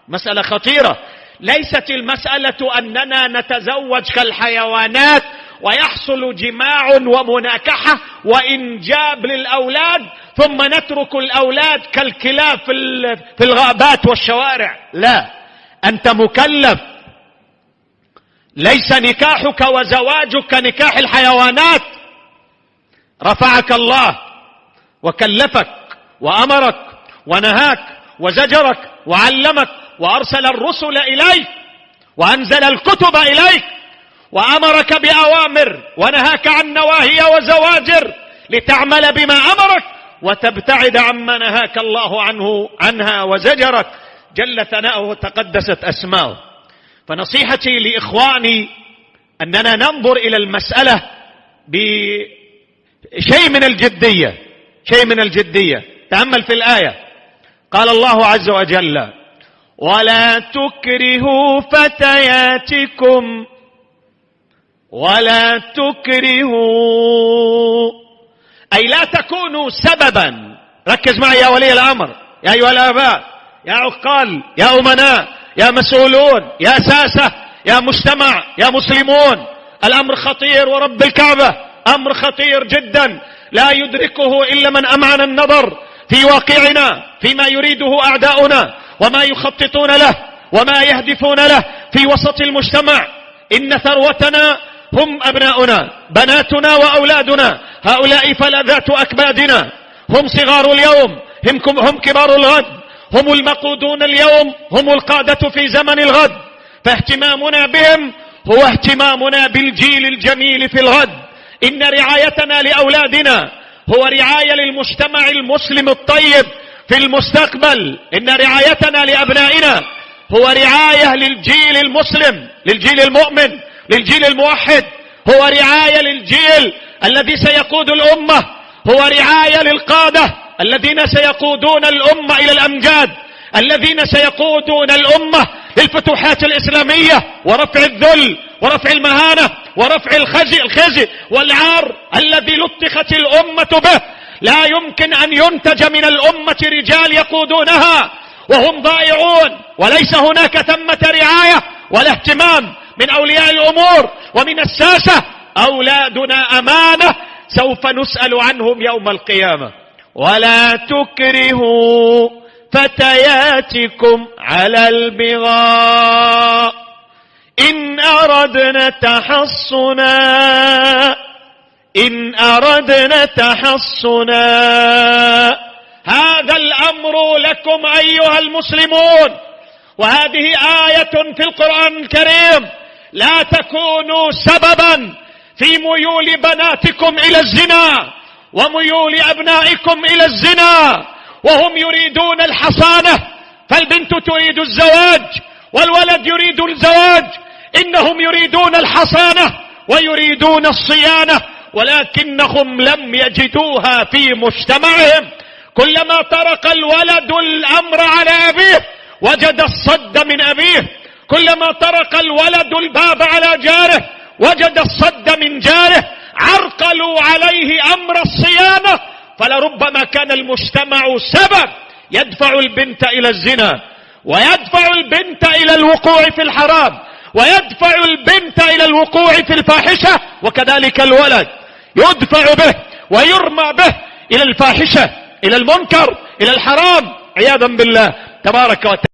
مسألة خطيرة. ليست المسألة أننا نتزوج كالحيوانات ويحصل جماع ومناكحة وإنجاب للأولاد ثم نترك الأولاد كالكلاب في الغابات والشوارع. لا، أنت مكلف. ليس نكاحك وزواجك كنكاح الحيوانات. رفعك الله وكلفك وأمرك ونهاك وزجرك وعلمك وأرسل الرسل إليك وأنزل الكتب إليك وأمرك بأوامر ونهاك عن نواهي وزواجر لتعمل بما أمرك وتبتعد عما نهاك الله عنها وزجرك جل ثناؤه وتقدست أسماؤه. فنصيحتي لإخواني أننا ننظر إلى المسألة بشيء من الجدية. تأمل في الآية. قال الله عز وجل: ولا تكرهوا فتياتكم أي لا تكونوا سببا. ركز معي يا ولي الأمر، يا أيها الآباء، يا عقال، يا أمناء، يا مسؤولون، يا ساسة، يا مجتمع، يا مسلمون. الأمر خطير، ورب الكعبة أمر خطير جدا لا يدركه إلا من أمعن النظر في واقعنا، فيما يريده أعداؤنا وما يخططون له وما يهدفون له في وسط المجتمع. إن ثروتنا هم أبناؤنا، بناتنا وأولادنا. هؤلاء فلذات أكبادنا، هم صغار اليوم، هم كبار الغد، هم المقودون اليوم، هم القادة في زمن الغد. فاهتمامنا بهم هو اهتمامنا بالجيل الجميل في الغد. إن رعايتنا لأولادنا هو رعاية للمجتمع المسلم الطيب في المستقبل. إن رعايتنا لأبنائنا هو رعاية للجيل المسلم، للجيل المؤمن، للجيل الموحد. هو رعاية للجيل الذي سيقود الأمة، هو رعاية للقادة الذين سيقودون الأمة إلى الأمجاد، الذين سيقودون الأمة للفتوحات الإسلامية ورفع الذل ورفع المهانة ورفع الخزي والعار الذي لطخت الأمة به. لا يمكن أن ينتج من الأمة رجال يقودونها وهم ضائعون، وليس هناك ثمة رعاية ولا اهتمام من أولياء الأمور ومن الساسة. أولادنا أمانة سوف نسأل عنهم يوم القيامة. ولا تكرهوا فتياتكم على البغاء إن أردنا تحصنا. هذا الأمر لكم أيها المسلمون، وهذه آية في القرآن الكريم. لا تكونوا سببا في ميول بناتكم إلى الزنا وميول أبنائكم إلى الزنا وهم يريدون الحصانة. فالبنت تريد الزواج والولد يريد الزواج. إنهم يريدون الحصانة ويريدون الصيانة، ولكنهم لم يجدوها في مجتمعهم. كلما طرق الولد الأمر على أبيه وجد الصد من أبيه، كلما طرق الولد الباب على جاره وجد الصد من جاره. عرقلوا عليه أمر الصيانة، فلربما كان المجتمع سبب يدفع البنت إلى الزنا، ويدفع البنت إلى الوقوع في الحرام، ويدفع البنت إلى الوقوع في الفاحشة. وكذلك الولد يدفع به ويرمى به إلى الفاحشة، إلى المنكر، إلى الحرام، عياذا بالله تبارك وتعالى.